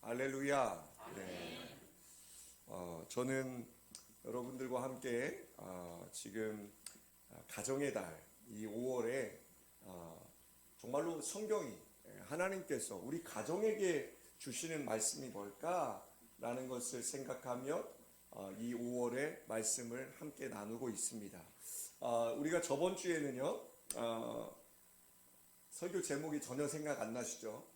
할렐루야. 네. 저는 여러분들과 함께 지금 가정의 달, 이 5월에 정말로 성경이 하나님께서 우리 가정에게 주시는 말씀이 뭘까라는 것을 생각하며 이 5월의 말씀을 함께 나누고 있습니다. 우리가 저번 주에는요, 설교 제목이 전혀 생각 안 나시죠?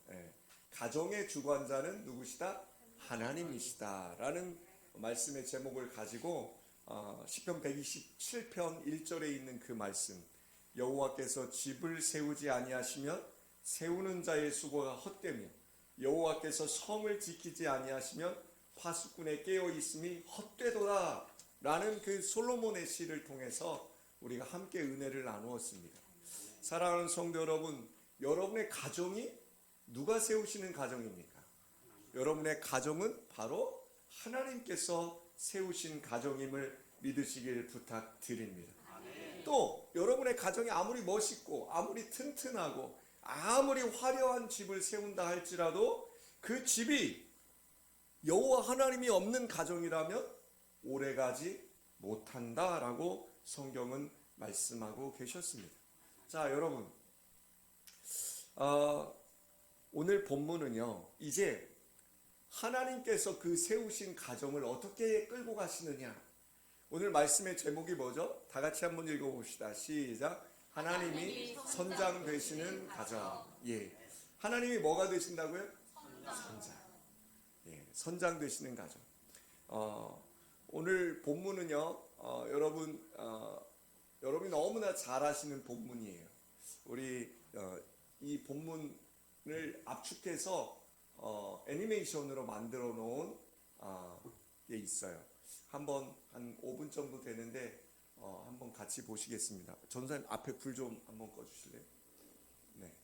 가정의 주관자는 누구시다? 하나님이시다 라는 말씀의 제목을 가지고 시편 127편 1절에 있는 그 말씀, 여호와께서 집을 세우지 아니하시면 세우는 자의 수고가 헛되며 여호와께서 성을 지키지 아니하시면 파수꾼의 깨어 있음이 헛되도다 라는 그 솔로몬의 시를 통해서 우리가 함께 은혜를 나누었습니다. 사랑하는 성도 여러분, 여러분의 가정이 누가 세우시는 가정입니까? 여러분의 가정은 바로 하나님께서 세우신 가정임을 믿으시길 부탁드립니다. 또 여러분의 가정이 아무리 멋있고 아무리 튼튼하고 아무리 화려한 집을 세운다 할지라도 그 집이 여호와 하나님이 없는 가정이라면 오래가지 못한다라고 성경은 말씀하고 계셨습니다. 자, 여러분, 오늘 본문은요, 이제 하나님께서 그 세우신 가정을 어떻게 끌고 가시느냐. 오늘 말씀의 제목이 뭐죠? 다 같이 한번 읽어봅시다. 시작. 하나님이 선장 되시는 가정. 예. 하나님이 뭐가 되신다고요? 선장. 예. 선장 되시는 가정. 오늘 본문은요, 여러분이 너무나 잘 아시는 본문이에요. 우리 이 본문을 압축해서 애니메이션으로 만들어 놓은 게 있어요. 한 5분 정도 되는데 한번 같이 보시겠습니다. 전사님 앞에 불 좀 한번 꺼주실래요? 네.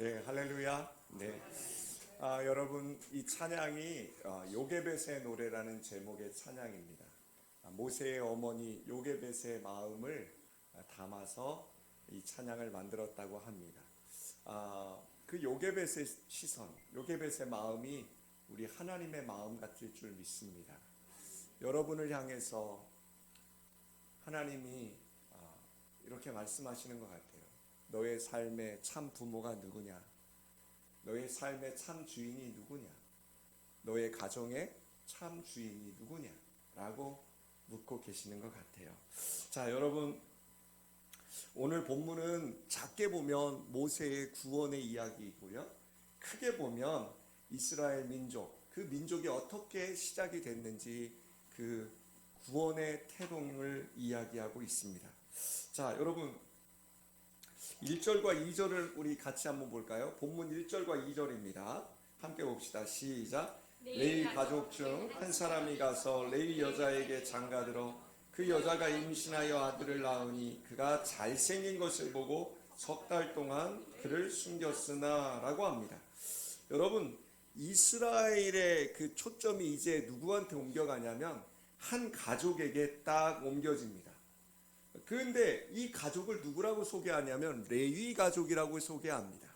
네, 할렐루야. 네. 여러분, 이 찬양이 요게벳의 노래라는 제목의 찬양입니다. 모세의 어머니 요게벳의 마음을 담아서 이 찬양을 만들었다고 합니다. 그 요게벳의 시선, 요게벳의 마음이 우리 하나님의 마음 같을 줄 믿습니다. 여러분을 향해서 하나님이 이렇게 말씀하시는 것 같아요. 너의 삶의 참 부모가 누구냐? 너의 삶의 참 주인이 누구냐? 너의 가정의 참 주인이 누구냐? 라고 묻고 계시는 것 같아요. 자, 여러분, 오늘 본문은 작게 보면 모세의 구원의 이야기이고요, 크게 보면 이스라엘 민족, 그 민족이 어떻게 시작이 됐는지 그 구원의 태동을 이야기하고 있습니다. 자, 여러분, 1절과 2절을 우리 같이 한번 볼까요? 본문 1절과 2절입니다. 함께 봅시다. 시작. 레위 가족 중 한 사람이 가서 레위 여자에게 장가들어 그 여자가 임신하여 아들을 낳으니 그가 잘생긴 것을 보고 석 달 동안 그를 숨겼으나 라고 합니다. 여러분, 이스라엘의 그 초점이 이제 누구한테 옮겨가냐면 한 가족에게 딱 옮겨집니다. 그런데 이 가족을 누구라고 소개하냐면 레위 가족이라고 소개합니다.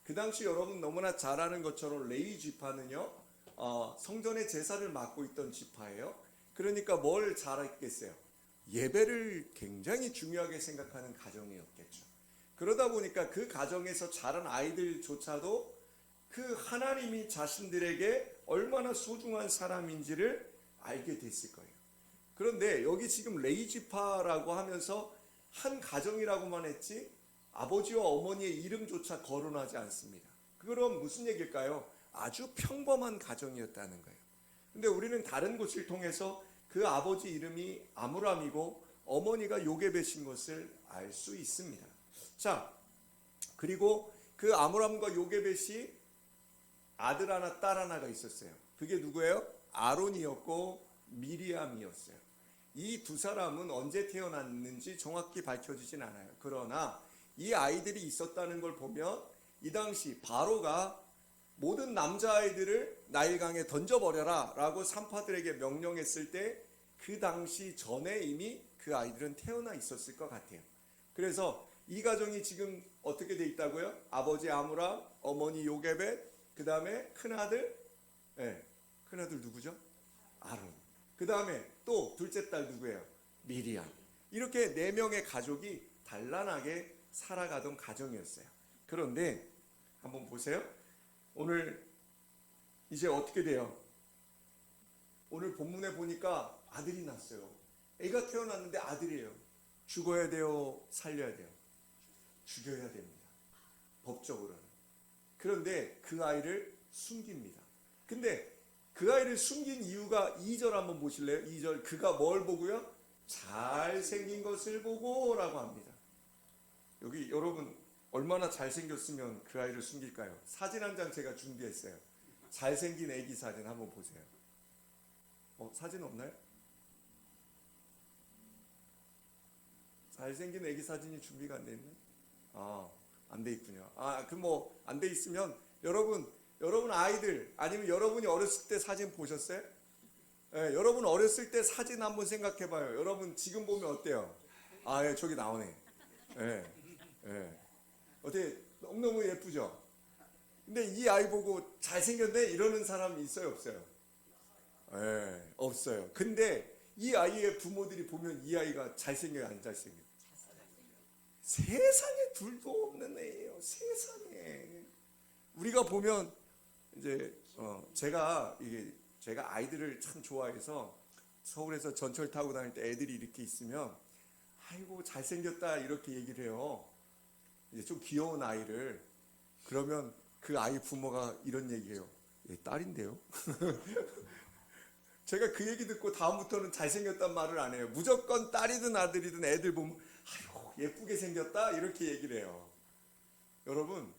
그 당시 여러분 너무나 잘 아는 것처럼 레위 지파는요, 성전의 제사를 맡고 있던 지파예요. 그러니까 뭘 잘했겠어요? 예배를 굉장히 중요하게 생각하는 가정이었겠죠. 그러다 보니까 그 가정에서 자란 아이들조차도 그 하나님이 자신들에게 얼마나 소중한 사람인지를 알게 됐을 거예요. 그런데 여기 지금 레위 지파라고 하면서 한 가정이라고만 했지 아버지와 어머니의 이름조차 거론하지 않습니다. 그럼 무슨 얘기일까요? 아주 평범한 가정이었다는 거예요. 근데 우리는 다른 곳을 통해서 그 아버지 이름이 아므람이고 어머니가 요게벳인 것을 알 수 있습니다. 자, 그리고 그 아므람과 요게벳이 아들 하나 딸 하나가 있었어요. 그게 누구예요? 아론이었고 미리암이었어요. 이 두 사람은 언제 태어났는지 정확히 밝혀지진 않아요. 그러나 이 아이들이 있었다는 걸 보면 이 당시 바로가 모든 남자아이들을 나일강에 던져버려라 라고 산파들에게 명령했을 때 그 당시 전에 이미 그 아이들은 태어나 있었을 것 같아요. 그래서 이 가정이 지금 어떻게 돼 있다고요? 아버지 아므람, 어머니 요게벳, 그 다음에 큰아들, 큰아들 누구죠? 아론. 그 다음에 또 둘째 딸 누구예요? 미리암. 이렇게 4명의 가족이 단란하게 살아가던 가정이었어요. 그런데 한번 보세요. 오늘 이제 어떻게 돼요? 오늘 본문에 보니까 아들이 났어요. 애가 태어났는데 아들이에요. 죽어야 돼요? 살려야 돼요? 죽여야 됩니다. 법적으로는. 그런데 그 아이를 숨깁니다. 근데 그 아이를 숨긴 이유가 2절 한번 보실래요? 2절, 그가 뭘 보고요? 잘생긴 것을 보고 라고 합니다. 여기 여러분 얼마나 잘생겼으면 그 아이를 숨길까요? 사진 한 장 제가 준비했어요. 잘생긴 애기 사진 한번 보세요. 사진 없나요? 잘생긴 애기 사진이 준비가 안 돼 있나요? 안 돼 있군요. 안 돼 있으면 여러분 아이들 아니면 여러분이 어렸을 때 사진 보셨어요? 여러분 어렸을 때 사진 한번 생각해 봐요. 여러분 지금 보면 어때요? 저기 나오네. 어떻게 너무너무 예쁘죠? 근데 이 아이 보고 잘생겼네 이러는 사람이 있어요, 없어요? 없어요. 근데 이 아이의 부모들이 보면 이 아이가 잘생겨요, 안 잘생겨요? 세상에 둘도 없는 애예요. 세상에. 우리가 보면 이제 제가 아이들을 참 좋아해서 서울에서 전철 타고 다닐 때 애들이 이렇게 있으면 아이고 잘생겼다 이렇게 얘기를 해요. 이제 좀 귀여운 아이를. 그러면 그 아이 부모가 이런 얘기해요. 얘 딸인데요? 제가 그 얘기 듣고 다음부터는 잘생겼단 말을 안 해요. 무조건 딸이든 아들이든 애들 보면 아이고 예쁘게 생겼다 이렇게 얘기를 해요. 여러분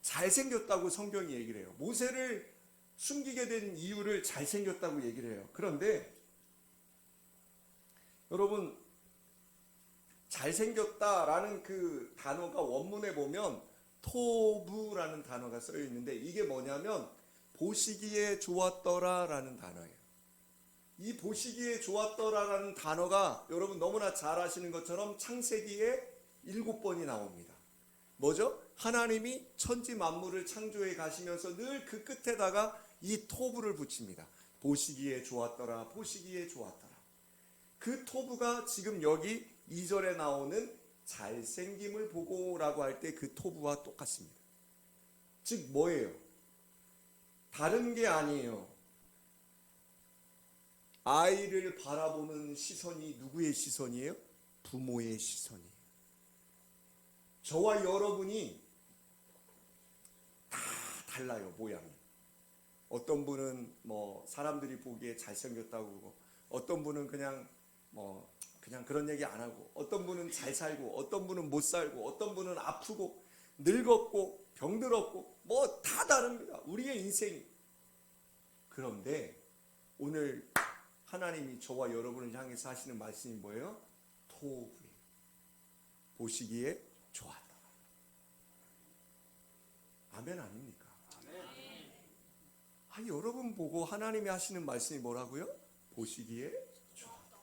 잘생겼다고 성경이 얘기를 해요. 모세를 숨기게 된 이유를 잘생겼다고 얘기를 해요. 그런데 여러분 잘생겼다라는 그 단어가 원문에 보면 토부라는 단어가 쓰여 있는데 이게 뭐냐면 보시기에 좋았더라라는 단어예요. 이 보시기에 좋았더라라는 단어가 여러분 너무나 잘 아시는 것처럼 창세기에 7번이 나옵니다. 뭐죠? 하나님이 천지 만물을 창조해 가시면서 늘 그 끝에다가 이 토부를 붙입니다. 보시기에 좋았더라, 보시기에 좋았더라. 그 토부가 지금 여기 2절에 나오는 잘생김을 보고라고 할 때 그 토부와 똑같습니다. 즉 뭐예요? 다른 게 아니에요. 아이를 바라보는 시선이 누구의 시선이에요? 부모의 시선이에요. 저와 여러분이 다 달라요, 모양이. 어떤 분은 뭐 사람들이 보기에 잘생겼다고 그러고, 어떤 분은 그냥 그런 얘기 안 하고, 어떤 분은 잘 살고, 어떤 분은 못 살고, 어떤 분은 아프고 늙었고 병들었고 뭐 다 다릅니다. 우리의 인생이. 그런데 오늘 하나님이 저와 여러분을 향해서 하시는 말씀이 뭐예요? 토부예요. 보시기에 좋았다. 아멘 아닙니까? 여러분 보고 하나님이 하시는 말씀이 뭐라고요? 보시기에 좋았다.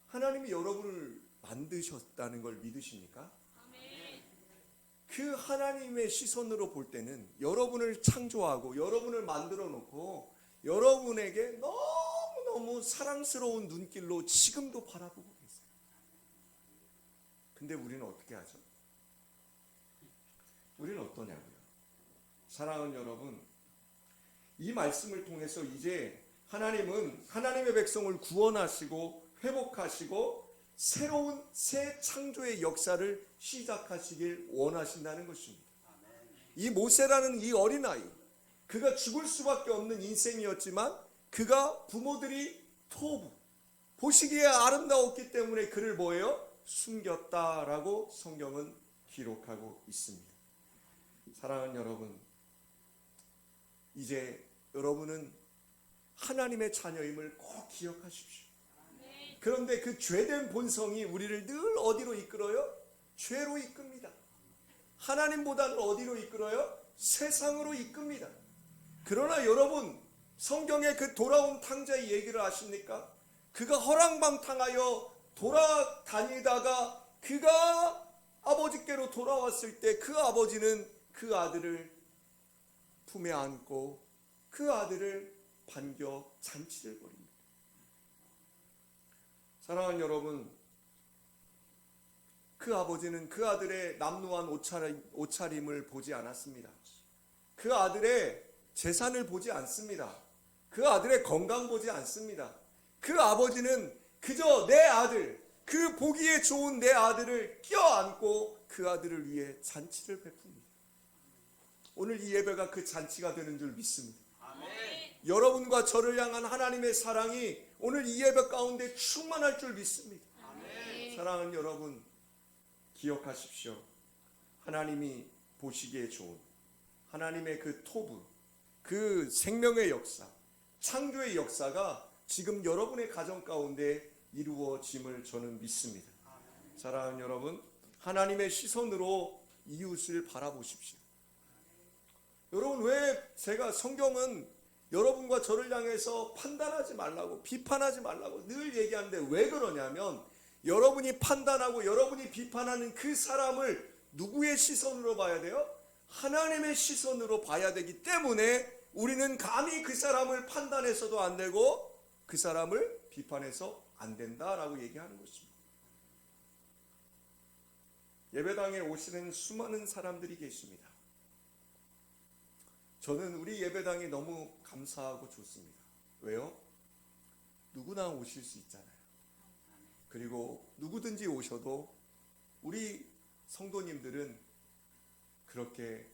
하나님이 여러분을 만드셨다는 걸 믿으십니까? 그 하나님의 시선으로 볼 때는 여러분을 창조하고 여러분을 만들어 놓고 여러분에게 너무너무 사랑스러운 눈길로 지금도 바라보고 계세요. 근데 우리는 어떻게 하죠? 우리는 어떠냐고요? 사랑하는 여러분, 이 말씀을 통해서 이제 하나님은 하나님의 백성을 구원하시고 회복하시고 새로운 새 창조의 역사를 시작하시길 원하신다는 것입니다. 이 모세라는 이 어린아이, 그가 죽을 수밖에 없는 인생이었지만 그가 부모들이 토부, 보시기에 아름다웠기 때문에 그를 뭐예요? 숨겼다라고 성경은 기록하고 있습니다. 사랑하는 여러분, 이제 여러분은 하나님의 자녀임을 꼭 기억하십시오. 그런데 그 죄된 본성이 우리를 늘 어디로 이끌어요? 죄로 이끕니다. 하나님보다는 어디로 이끌어요? 세상으로 이끕니다. 그러나 여러분, 성경의 그 돌아온 탕자의 얘기를 아십니까? 그가 허랑방탕하여 돌아다니다가 그가 아버지께로 돌아왔을 때 그 아버지는 그 아들을 품에 안고 그 아들을 반겨 잔치를 벌입니다. 사랑하는 여러분, 그 아버지는 그 아들의 남루한 옷차림을 보지 않았습니다. 그 아들의 재산을 보지 않습니다. 그 아들의 건강 보지 않습니다. 그 아버지는 그저 내 아들, 그 보기에 좋은 내 아들을 껴안고 그 아들을 위해 잔치를 베풉니다. 오늘 이 예배가 그 잔치가 되는 줄 믿습니다. 아멘. 여러분과 저를 향한 하나님의 사랑이 오늘 이 예배 가운데 충만할 줄 믿습니다. 아멘. 사랑하는 여러분, 기억하십시오. 하나님이 보시기에 좋은 하나님의 그 토부, 그 생명의 역사, 창조의 역사가 지금 여러분의 가정 가운데 이루어짐을 저는 믿습니다. 사랑하는 여러분, 하나님의 시선으로 이웃을 바라보십시오. 여러분, 왜 제가 성경은 여러분과 저를 향해서 판단하지 말라고, 비판하지 말라고 늘 얘기하는데 왜 그러냐면, 여러분이 판단하고 여러분이 비판하는 그 사람을 누구의 시선으로 봐야 돼요? 하나님의 시선으로 봐야 되기 때문에 우리는 감히 그 사람을 판단해서도 안 되고 그 사람을 비판해서 안 된다라고 얘기하는 것입니다. 예배당에 오시는 수많은 사람들이 계십니다. 저는 우리 예배당이 너무 감사하고 좋습니다. 왜요? 누구나 오실 수 있잖아요. 그리고 누구든지 오셔도 우리 성도님들은 그렇게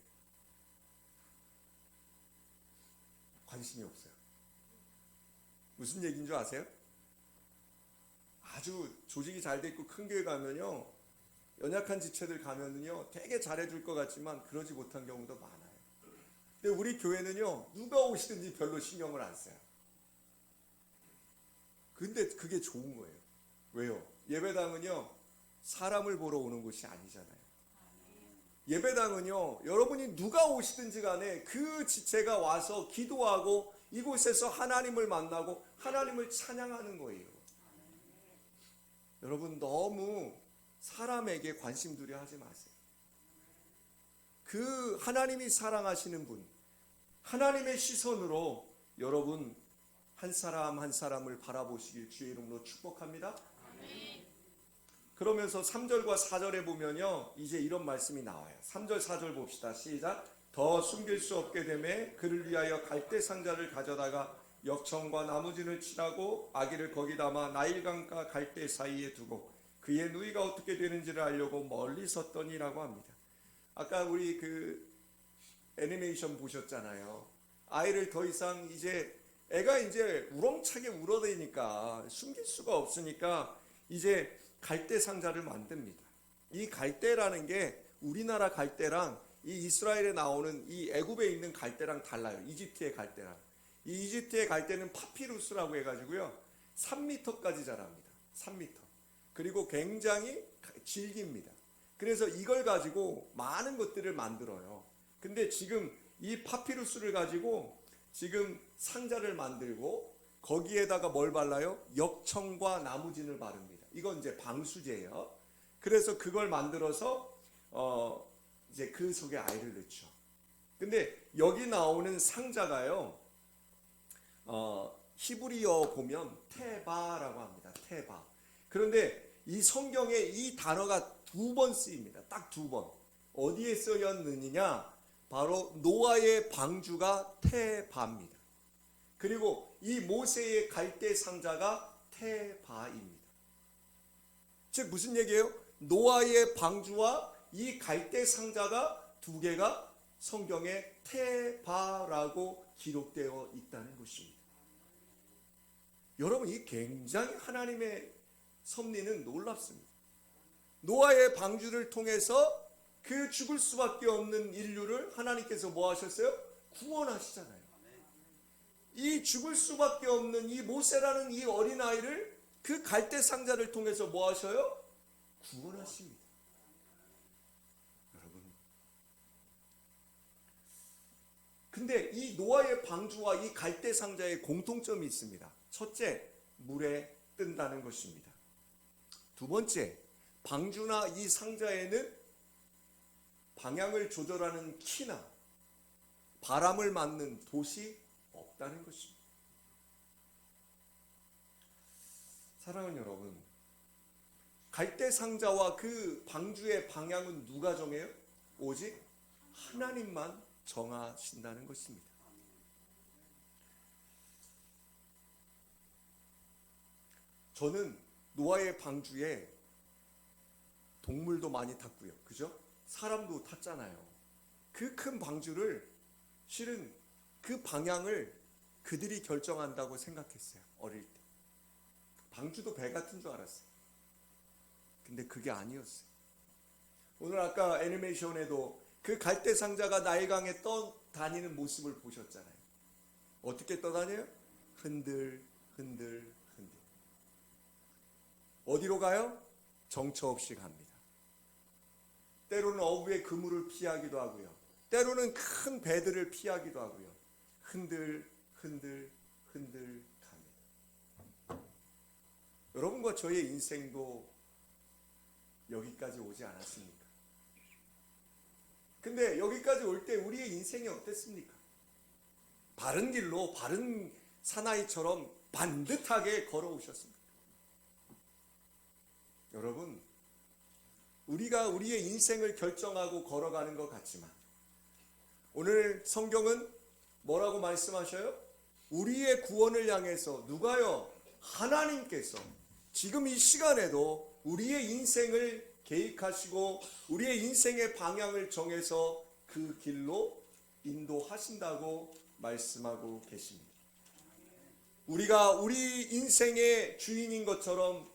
관심이 없어요. 무슨 얘기인 줄 아세요? 아주 조직이 잘 돼 있고 큰 교회 가면요, 연약한 지체들 가면은요 되게 잘해줄 것 같지만 그러지 못한 경우도 많아요. 근데 우리 교회는요 누가 오시든지 별로 신경을 안 써요. 근데 그게 좋은 거예요. 왜요? 예배당은요 사람을 보러 오는 곳이 아니잖아요. 예배당은요, 여러분이 누가 오시든지 간에 그 지체가 와서 기도하고 이곳에서 하나님을 만나고 하나님을 찬양하는 거예요. 여러분, 너무 사람에게 관심 두려 하지 마세요. 그 하나님이 사랑하시는 분, 하나님의 시선으로 여러분 한 사람 한 사람을 바라보시길 주의 이름으로 축복합니다. 그러면서 3절과 4절에 보면요, 이제 이런 말씀이 나와요. 3절 4절 봅시다. 시작. 더 숨길 수 없게 되매 그를 위하여 갈대 상자를 가져다가 역청과 나무진을 칠하고 아기를 거기 담아 나일강과 갈대 사이에 두고 그의 누이가 어떻게 되는지를 알려고 멀리 섰더니라고 합니다. 아까 우리 그 애니메이션 보셨잖아요. 아이를 더 이상 이제 애가 이제 우렁차게 울어대니까 숨길 수가 없으니까 이제 갈대 상자를 만듭니다. 이 갈대라는 게 우리나라 갈대랑 이 이스라엘에 나오는 이 애굽에 있는 갈대랑 달라요. 이집트의 갈대랑. 이 이집트의 갈대는 파피루스라고 해가지고요 3m까지 자랍니다. 3m. 그리고 굉장히 질깁니다. 그래서 이걸 가지고 많은 것들을 만들어요. 근데 지금 이 파피루스를 가지고 지금 상자를 만들고 거기에다가 뭘 발라요? 역청과 나무진을 바릅니다. 이건 이제 방수제예요. 그래서 그걸 만들어서 이제 그 속에 아이를 넣죠. 근데 여기 나오는 상자가요, 히브리어 보면 테바라고 합니다. 테바. 그런데 이 성경에 이 단어가 2번 쓰입니다. 딱 2번. 어디에 쓰였느냐? 바로 노아의 방주가 테바입니다. 그리고 이 모세의 갈대 상자가 테바입니다. 즉 무슨 얘기예요? 노아의 방주와 이 갈대 상자가 2개가 성경에 테바라고 기록되어 있다는 것입니다. 여러분, 이 굉장히 하나님의 섭리는 놀랍습니다. 노아의 방주를 통해서 그 죽을 수밖에 없는 인류를 하나님께서 뭐 하셨어요? 구원하시잖아요. 이 죽을 수밖에 없는 이 모세라는 이 어린아이를 그 갈대 상자를 통해서 뭐 하셔요? 구원하십니다. 여러분, 근데 이 노아의 방주와 이 갈대 상자에 공통점이 있습니다. 첫째, 물에 뜬다는 것입니다. 두 번째, 방주나 이 상자에는 방향을 조절하는 키나 바람을 맞는 돛이 없다는 것입니다. 사랑하는 여러분, 갈대 상자와 그 방주의 방향은 누가 정해요? 오직 하나님만 정하신다는 것입니다. 저는 노아의 방주에 동물도 많이 탔고요. 그죠? 사람도 탔잖아요. 그 큰 방주를 실은 그 방향을 그들이 결정한다고 생각했어요. 어릴 때. 방주도 배 같은 줄 알았어요. 근데 그게 아니었어요. 오늘 아까 애니메이션에도 그 갈대 상자가 나일강에 떠다니는 모습을 보셨잖아요. 어떻게 떠다녀요? 흔들 흔들 흔들. 어디로 가요? 정처 없이 갑니다. 때로는 어부의 그물을 피하기도 하고요. 때로는 큰 배들을 피하기도 하고요. 흔들 흔들 흔들 갑니다. 여러분과 저의 인생도 여기까지 오지 않았습니까? 근데 여기까지 올 때 우리의 인생이 어땠습니까? 바른 길로 바른 사나이처럼 반듯하게 걸어오셨습니다. 여러분, 우리가 우리의 인생을 결정하고 걸어가는 것 같지만 오늘 성경은 뭐라고 말씀하셔요? 우리의 구원을 향해서 누가요? 하나님께서 지금 이 시간에도 우리의 인생을 계획하시고 우리의 인생의 방향을 정해서 그 길로 인도하신다고 말씀하고 계십니다. 우리가 우리 인생의 주인인 것처럼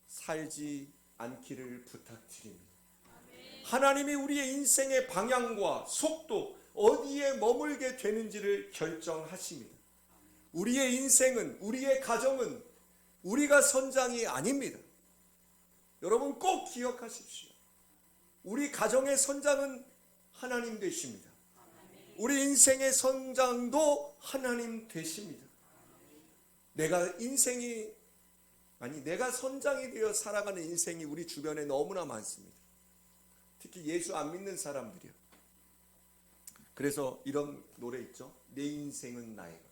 살지 않기를 부탁드립니다. 하나님이 우리의 인생의 방향과 속도, 어디에 머물게 되는지를 결정하십니다. 우리의 인생은, 우리의 가정은 우리가 선장이 아닙니다. 여러분 꼭 기억하십시오. 우리 가정의 선장은 하나님 되십니다. 우리 인생의 선장도 하나님 되십니다. 내가 선장이 되어 살아가는 인생이 우리 주변에 너무나 많습니다. 특히 예수 안 믿는 사람들이요. 그래서 이런 노래 있죠. 내 인생은 나의 것.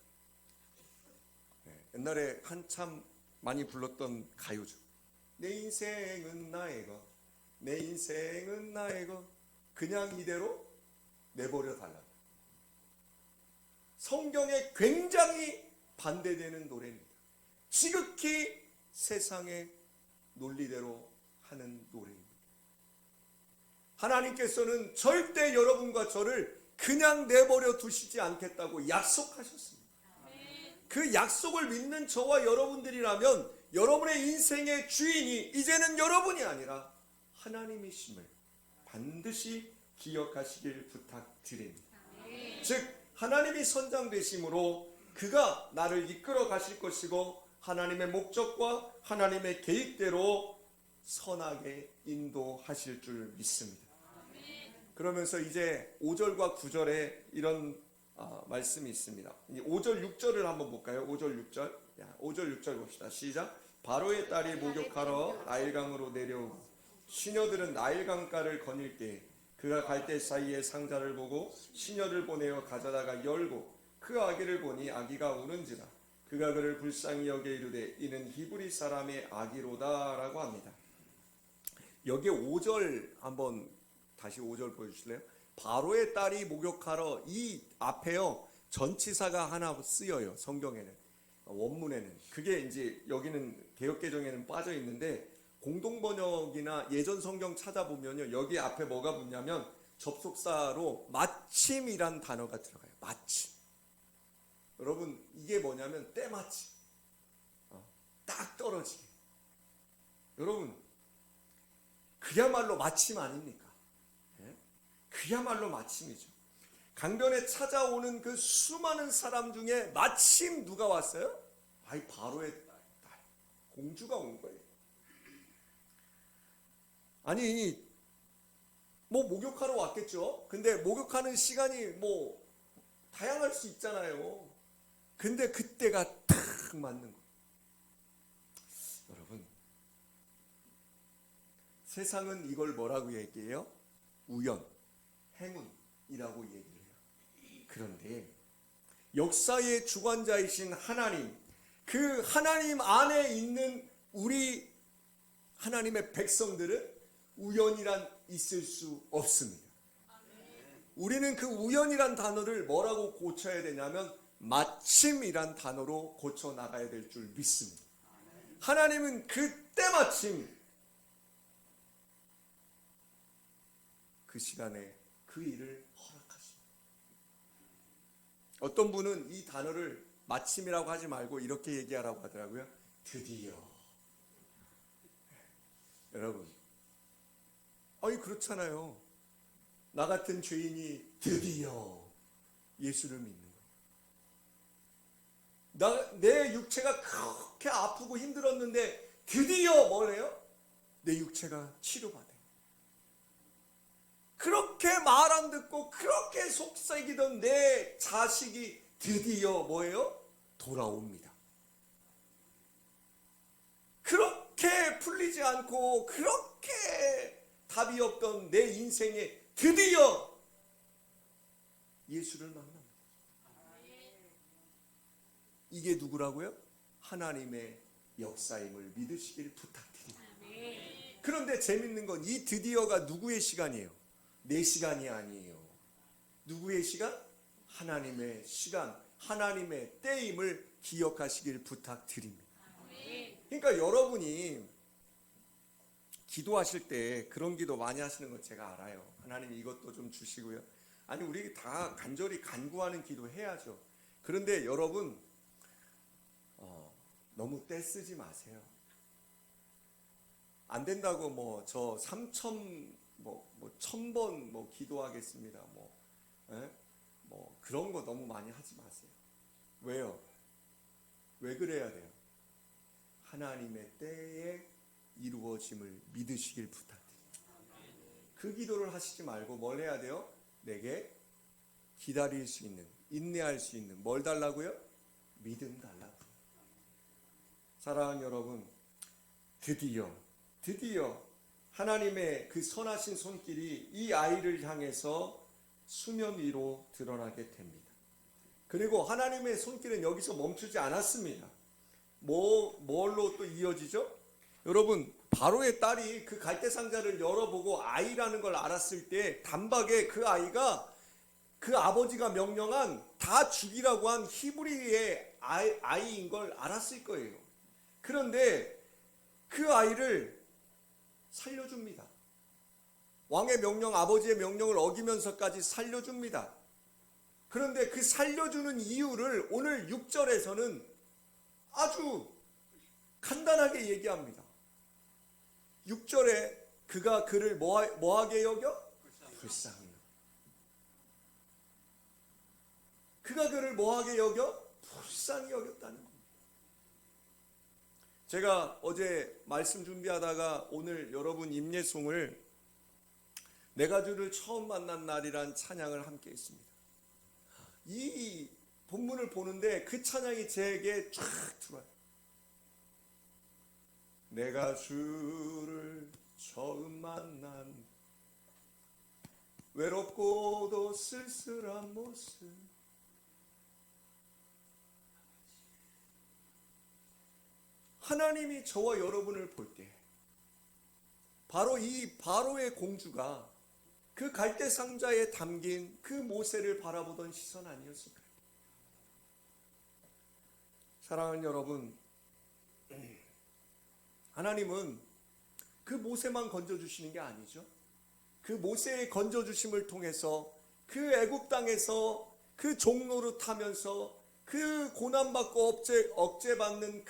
옛날에 한참 많이 불렀던 가요죠. 내 인생은 나의 것, 내 인생은 나의 것, 그냥 이대로 내버려 달라. 성경에 굉장히 반대되는 노래입니다. 지극히 세상의 논리대로 하는 노래입니다. 하나님께서는 절대 여러분과 저를 그냥 내버려 두시지 않겠다고 약속하셨습니다. 그 약속을 믿는 저와 여러분들이라면 여러분의 인생의 주인이 이제는 여러분이 아니라 하나님이심을 반드시 기억하시길 부탁드립니다. 즉 하나님이 선장 되심으로 그가 나를 이끌어 가실 것이고 하나님의 목적과 하나님의 계획대로 선하게 인도하실 줄 믿습니다. 그러면서 이제 5절과 9절에 이런 말씀이 있습니다. 5절 6절을 한번 볼까요? 5절 6절. 5절 6절 봅시다. 시작. 바로의 딸이 목욕하러 나일강으로 내려오고 시녀들은 나일강가를 거닐 때 그가 갈대 사이에 상자를 보고 시녀를 보내어 가져다가 열고 그 아기를 보니 아기가 우는지라 그가 그를 불쌍히 여겨 이르되 이는 히브리 사람의 아기로다 라고 합니다. 여기에 5절 한번 다시 5절 보여주실래요? 바로의 딸이 목욕하러, 이 앞에요 전치사가 하나 쓰여요. 성경에는, 원문에는. 그게 이제 여기는 개역개정에는 빠져 있는데 공동번역이나 예전 성경 찾아보면요 여기 앞에 뭐가 붙냐면 접속사로 마침이란 단어가 들어가요. 마침. 여러분 이게 뭐냐면 때마침, 딱 떨어지게. 여러분 그야말로 마침 아닙니까? 그야말로 마침이죠. 강변에 찾아오는 그 수많은 사람 중에 마침 누가 왔어요? 아이 바로의 딸, 공주가 온 거예요. 아니 뭐 목욕하러 왔겠죠. 근데 목욕하는 시간이 뭐 다양할 수 있잖아요. 근데 그때가 딱 맞는 거예요. 여러분 세상은 이걸 뭐라고 얘기해요? 우연, 행운이라고 얘기해요. 그런데 역사의 주관자이신 하나님, 그 하나님 안에 있는 우리 하나님의 백성들은 우연이란 있을 수 없습니다. 우리는 그 우연이란 단어를 뭐라고 고쳐야 되냐면 마침이란 단어로 고쳐 나가야 될 줄 믿습니다. 하나님은 그때마침 그 시간에 그 일을 허락하십니다. 어떤 분은 이 단어를 마침이라고 하지 말고 이렇게 얘기하라고 하더라고요. 드디어. 여러분, 아니 그렇잖아요. 나 같은 죄인이 드디어 예수를 믿는 거예요. 내 육체가 그렇게 아프고 힘들었는데 드디어 뭐래요? 내 육체가 치료받아요. 그렇게 말 안 듣고 그렇게 속삭이던 내 자식이 드디어 뭐예요? 돌아옵니다. 그렇게 풀리지 않고 그렇게 답이 없던 내 인생에 드디어 예수를 만납니다. 이게 누구라고요? 하나님의 역사임을 믿으시길 부탁드립니다. 그런데 재밌는 건 이 드디어가 누구의 시간이에요? 내 시간이 아니에요. 누구의 시간? 하나님의 시간, 하나님의 때임을 기억하시길 부탁드립니다. 그러니까 여러분이 기도하실 때 그런 기도 많이 하시는 거 제가 알아요. 하나님 이것도 좀 주시고요. 아니 우리 다 간절히 간구하는 기도 해야죠. 그런데 여러분 너무 떼쓰지 마세요. 안 된다고 뭐 저 1000번 기도하겠습니다. 뭐 그런 거 너무 많이 하지 마세요. 왜요? 왜 그래야 돼요? 하나님의 때에 이루어짐을 믿으시길 부탁드립니다. 그 기도를 하시지 말고 뭘 해야 돼요? 내게 기다릴 수 있는, 인내할 수 있는 뭘 달라고요? 믿음 달라고. 사랑하는 여러분, 드디어 하나님의 그 선하신 손길이 이 아이를 향해서 수면 위로 드러나게 됩니다. 그리고 하나님의 손길은 여기서 멈추지 않았습니다. 뭘로 또 이어지죠? 여러분, 바로의 딸이 그 갈대상자를 열어보고 아이라는 걸 알았을 때 단박에 그 아이가 그 아버지가 명령한 다 죽이라고 한 히브리의 아이인 걸 알았을 거예요. 그런데 그 아이를 살려줍니다. 왕의 명령, 아버지의 명령을 어기면서까지 살려줍니다. 그런데 그 살려주는 이유를 오늘 6절에서는 아주 간단하게 얘기합니다. 6절에 그가 그를 뭐하게 여겨? 불쌍히. 그가 그를 뭐하게 여겨? 불쌍히 여겼다는 겁니다. 제가 어제 말씀 준비하다가 오늘 여러분 임예송을 내가 주를 처음 만난 날이란 찬양을 함께 했습니다. 이 본문을 보는데 그 찬양이 제게 쫙 들어와요. 내가 주를 처음 만난 외롭고도 쓸쓸한 모습, 하나님이 저와 여러분을 볼 때 바로 이 바로의 공주가 그 갈대 상자에 담긴 그 모세를 바라보던 시선 아니었을까요? 사랑하는 여러분, 하나님은 그 모세만 건져주시는 게 아니죠. 그 모세의 건져주심을 통해서 그 애굽 땅에서 그 종노릇하면서 그 고난받고 억제받는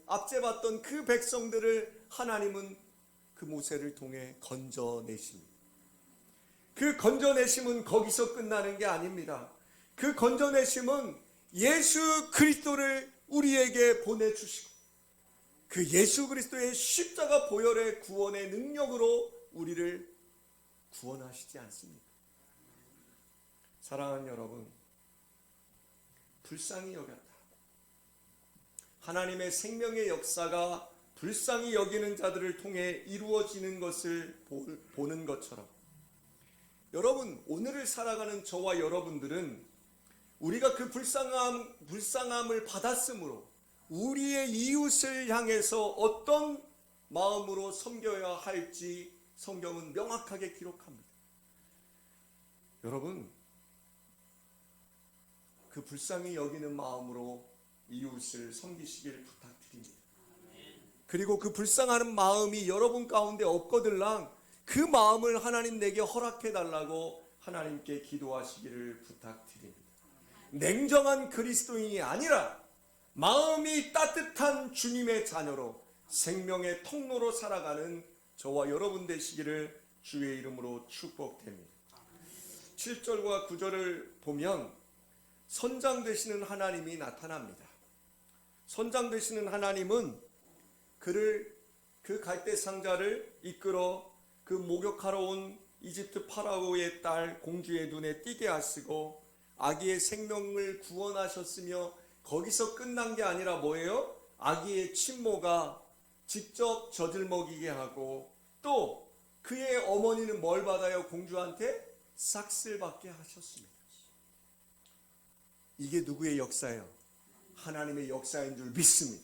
압제받던 그 백성들을 하나님은 그 모세를 통해 건져내십니다. 그 건져내심은 거기서 끝나는 게 아닙니다. 그 건져내심은 예수 그리스도를 우리에게 보내주시고 그 예수 그리스도의 십자가 보혈의 구원의 능력으로 우리를 구원하시지 않습니까? 사랑하는 여러분, 불쌍히 여겼다. 하나님의 생명의 역사가 불쌍히 여기는 자들을 통해 이루어지는 것을 보는 것처럼 여러분, 오늘을 살아가는 저와 여러분들은 우리가 그 불쌍함을 받았으므로 우리의 이웃을 향해서 어떤 마음으로 섬겨야 할지 성경은 명확하게 기록합니다. 여러분, 그 불쌍히 여기는 마음으로 이웃을 섬기시길 부탁드립니다. 그리고 그 불쌍하는 마음이 여러분 가운데 없거들랑 그 마음을 하나님 내게 허락해 달라고 하나님께 기도하시기를 부탁드립니다. 냉정한 그리스도인이 아니라 마음이 따뜻한 주님의 자녀로 생명의 통로로 살아가는 저와 여러분 되시기를 주의 이름으로 축복됩니다. 7절과 9절을 보면 선장 되시는 하나님이 나타납니다. 선장 되시는 하나님은 그를 그 갈대 상자를 이끌어 그 목욕하러 온 이집트 파라오의 딸 공주의 눈에 띄게 하시고 아기의 생명을 구원하셨으며 거기서 끝난 게 아니라 뭐예요? 아기의 친모가 직접 젖을 먹이게 하고 또 그의 어머니는 뭘 받아요? 공주한테 싹쓸 받게 하셨습니다. 이게 누구의 역사예요? 하나님의 역사인 줄 믿습니다.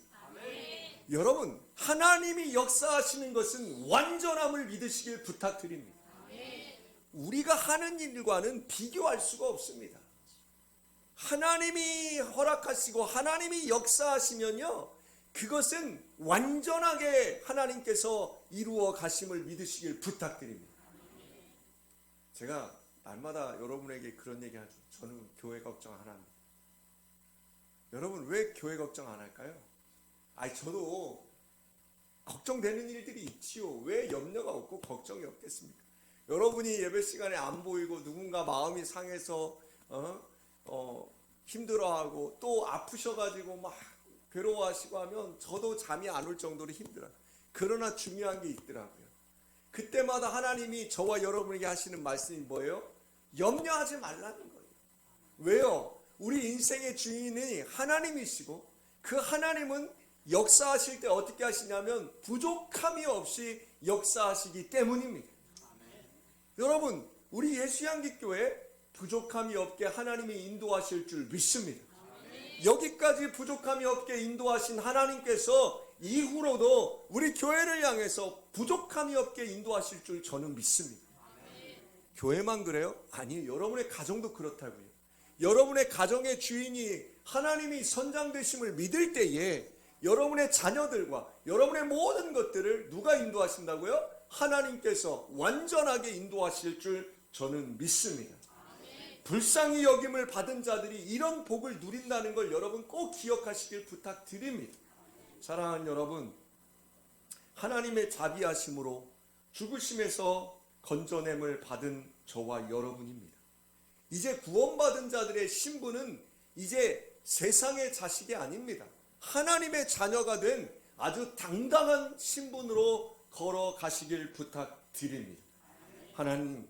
여러분, 하나님이 역사하시는 것은 완전함을 믿으시길 부탁드립니다. 우리가 하는 일과는 비교할 수가 없습니다. 하나님이 허락하시고 하나님이 역사하시면요, 그것은 완전하게 하나님께서 이루어 가심을 믿으시길 부탁드립니다. 제가 날마다 여러분에게 그런 얘기 하죠. 저는 교회 걱정 안 합니다. 여러분, 왜 교회 걱정 안 할까요? 저도 걱정되는 일들이 있지요. 왜 염려가 없고 걱정이 없겠습니까? 여러분이 예배 시간에 안 보이고 누군가 마음이 상해서 힘들어하고 또 아프셔가지고 막 괴로워하시고 하면 저도 잠이 안 올 정도로 힘들어요. 그러나 중요한 게 있더라고요. 그때마다 하나님이 저와 여러분에게 하시는 말씀이 뭐예요? 염려하지 말라는 거예요. 왜요? 우리 인생의 주인이 하나님이시고 그 하나님은 역사하실 때 어떻게 하시냐면 부족함이 없이 역사하시기 때문입니다. 여러분, 우리 예수향기교회 부족함이 없게 하나님이 인도하실 줄 믿습니다. 여기까지 부족함이 없게 인도하신 하나님께서 이후로도 우리 교회를 향해서 부족함이 없게 인도하실 줄 저는 믿습니다. 교회만 그래요? 아니에요. 여러분의 가정도 그렇다고요. 여러분의 가정의 주인이 하나님이 선장되심을 믿을 때에 여러분의 자녀들과 여러분의 모든 것들을 누가 인도하신다고요? 하나님께서 완전하게 인도하실 줄 저는 믿습니다. 불쌍히 여김을 받은 자들이 이런 복을 누린다는 걸 여러분 꼭 기억하시길 부탁드립니다. 사랑하는 여러분, 하나님의 자비하심으로 죽으심에서 건져냄을 받은 저와 여러분입니다. 이제 구원받은 자들의 신분은 이제 세상의 자식이 아닙니다. 하나님의 자녀가 된 아주 당당한 신분으로 걸어가시길 부탁드립니다. 하나님,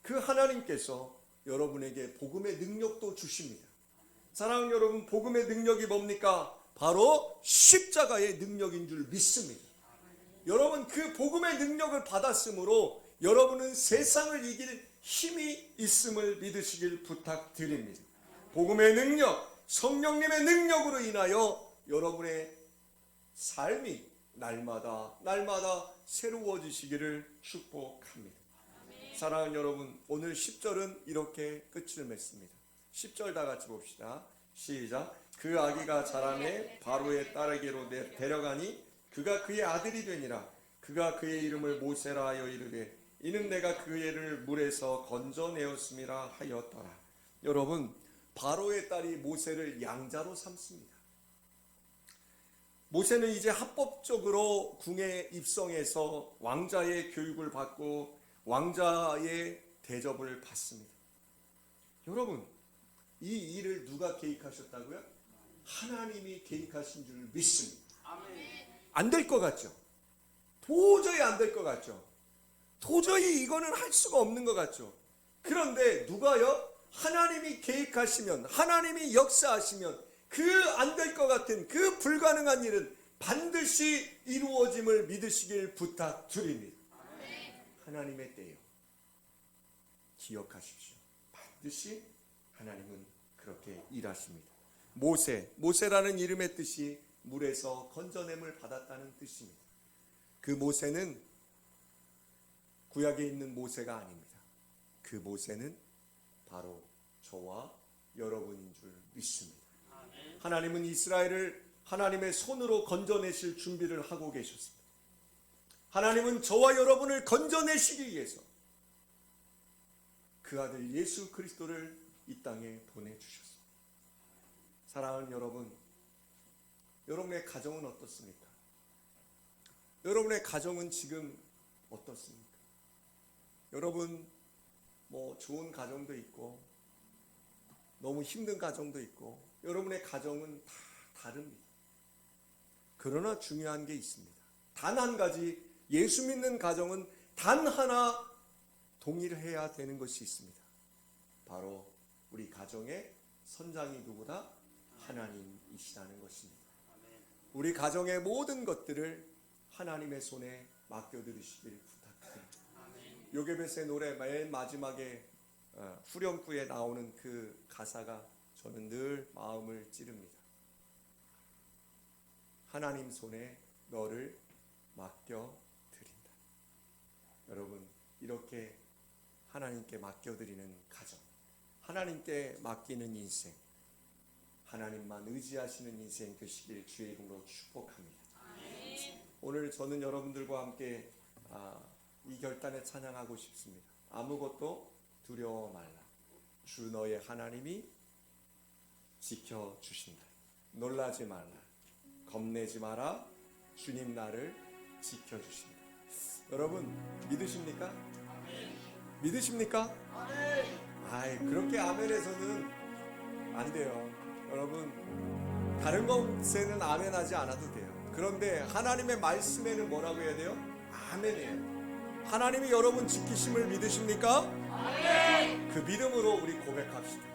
그 하나님께서 여러분에게 복음의 능력도 주십니다. 사랑하는 여러분, 복음의 능력이 뭡니까? 바로 십자가의 능력인 줄 믿습니다. 여러분, 그 복음의 능력을 받았으므로 여러분은 세상을 이길 힘이 있음을 믿으시길 부탁드립니다. 복음의 능력, 성령님의 능력으로 인하여 여러분의 삶이 날마다 새로워지시기를 축복합니다. 사랑하는 여러분, 오늘 10절은 이렇게 끝을 맺습니다. 10절 다 같이 봅시다. 시작. 그 아기가 자라매 바로의 딸에게로 데려가니 그가 그의 아들이 되니라. 그가 그의 이름을 모세라 하여 이르되 이는 내가 그 애를 물에서 건져내었음이라 하였더라. 여러분, 바로의 딸이 모세를 양자로 삼습니다. 모세는 이제 합법적으로 궁에 입성해서 왕자의 교육을 받고 왕자의 대접을 받습니다. 여러분, 이 일을 누가 계획하셨다고요? 하나님이 계획하신 줄 믿습니다. 안 될 것 같죠? 도저히 안 될 것 같죠? 도저히 이거는 할 수가 없는 것 같죠? 그런데 누가요? 하나님이 계획하시면, 하나님이 역사하시면 그 안 될 것 같은 그 불가능한 일은 반드시 이루어짐을 믿으시길 부탁드립니다. 하나님의 때요. 기억하십시오. 반드시 하나님은 그렇게 일하십니다. 모세라는 이름의 뜻이 물에서 건져냄을 받았다는 뜻입니다. 그 모세는 구약에 있는 모세가 아닙니다. 그 모세는 바로 저와 여러분인 줄 믿습니다. 하나님은 이스라엘을 하나님의 손으로 건져내실 준비를 하고 계셨습니다. 하나님은 저와 여러분을 건져내시기 위해서 그 아들 예수 그리스도를 이 땅에 보내주셨습니다. 사랑하는 여러분, 여러분의 가정은 어떻습니까? 여러분의 가정은 지금 어떻습니까? 여러분, 좋은 가정도 있고 너무 힘든 가정도 있고 여러분의 가정은 다 다릅니다. 그러나 중요한 게 있습니다. 단 한 가지, 예수 믿는 가정은 단 하나 동일해야 되는 것이 있습니다. 바로 우리 가정의 선장이 누구다? 하나님이시라는 것입니다. 우리 가정의 모든 것들을 하나님의 손에 맡겨드리시길 부탁드립니다. 요게벳의 노래 맨 마지막에 후렴구에 나오는 그 가사가 저는 늘 마음을 찌릅니다. 하나님 손에 너를 맡겨드린다. 여러분, 이렇게 하나님께 맡겨드리는 가정, 하나님께 맡기는 인생, 하나님만 의지하시는 인생 되시길 주의 이름으로 축복합니다. 오늘 저는 여러분들과 함께 이 결단에 찬양하고 싶습니다. 아무것도 두려워 말라. 주 너의 하나님이 지켜주신다. 놀라지 말라. 겁내지 마라. 주님 나를 지켜주신다. 여러분, 믿으십니까? 믿으십니까? 그렇게 아멘에서는 안 돼요. 여러분, 다른 것에는 아멘하지 않아도 돼요. 그런데 하나님의 말씀에는 뭐라고 해야 돼요? 아멘이에요. 하나님이 여러분 지키심을 믿으십니까? 그 믿음으로 우리 고백합시다.